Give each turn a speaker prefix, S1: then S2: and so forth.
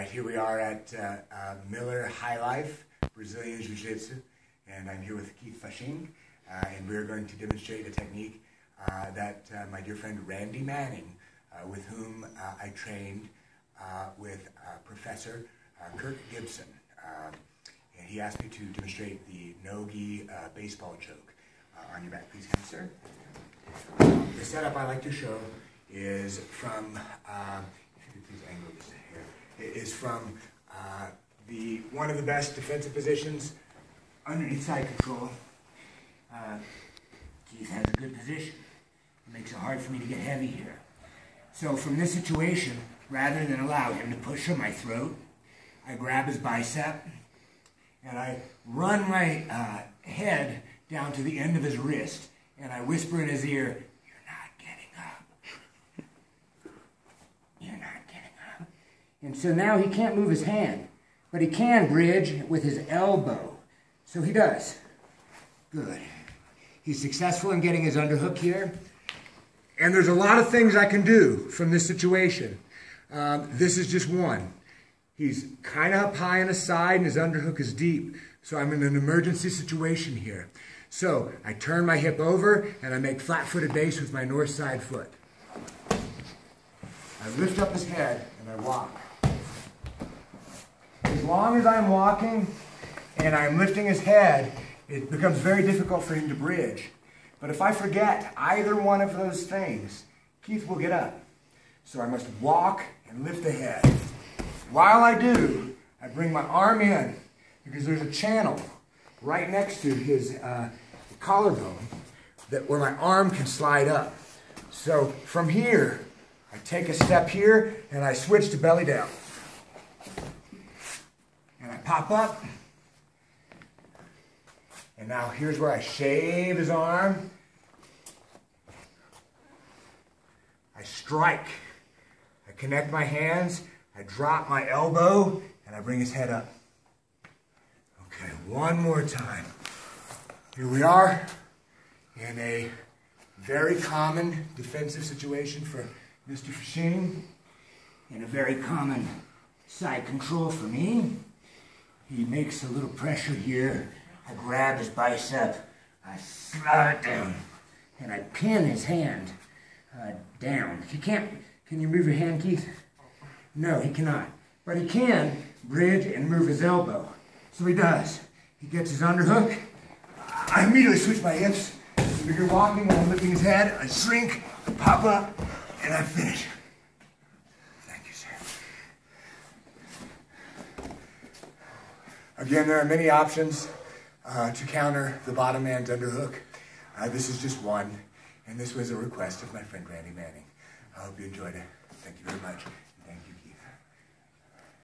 S1: right, here we are at Miller High Life Brazilian Jiu-Jitsu, and I'm here with Keith Fasching, and we're going to demonstrate a technique that my dear friend Randy Manning, with whom I trained with Professor Kirk Gibson, and he asked me to demonstrate the no-gi baseball choke. On your back, please, sir. The setup I like to show is from, if you could please angle this here, is from one of the best defensive positions underneath side control. Keith has a good position. It makes it hard for me to get heavy here. So from this situation, rather than allow him to push on my throat, I grab his bicep and I run my head down to the end of his wrist, and I whisper in his ear, "You're not getting up. You're not getting up." And so now he can't move his hand, but he can bridge with his elbow. So he does. Good. He's successful in getting his underhook here. And there's a lot of things I can do from this situation. This is just one. He's kind of up high on his side and his underhook is deep. So I'm in an emergency situation here. So I turn my hip over and I make flat-footed base with my north side foot. I lift up his head and I walk. As long as I'm walking and I'm lifting his head, it becomes very difficult for him to bridge. But if I forget either one of those things, Keith will get up. So I must walk and lift the head. While I do, I bring my arm in because there's a channel right next to his collarbone where my arm can slide up. So from here, I take a step here and I switch to belly down. And I pop up. And now here's where I shave his arm. I strike. I connect my hands. I drop my elbow and I bring his head up. Okay, one more time. Here we are in a very common defensive situation for Mr. Fasching, and a very common side control for me. He makes a little pressure here. I grab his bicep, I slide it down, and I pin his hand down. He can't, can you move your hand, Keith? No, he cannot. But he can bridge and move his elbow. So he does. He gets his underhook. I immediately switch my hips. If you're walking and I'm lifting his head, I shrink, I pop up, and I finish. Thank you, sir. Again, there are many options to counter the bottom man's underhook. This is just one, and this was a request of my friend Randy Manning. I hope you enjoyed it. Thank you very much.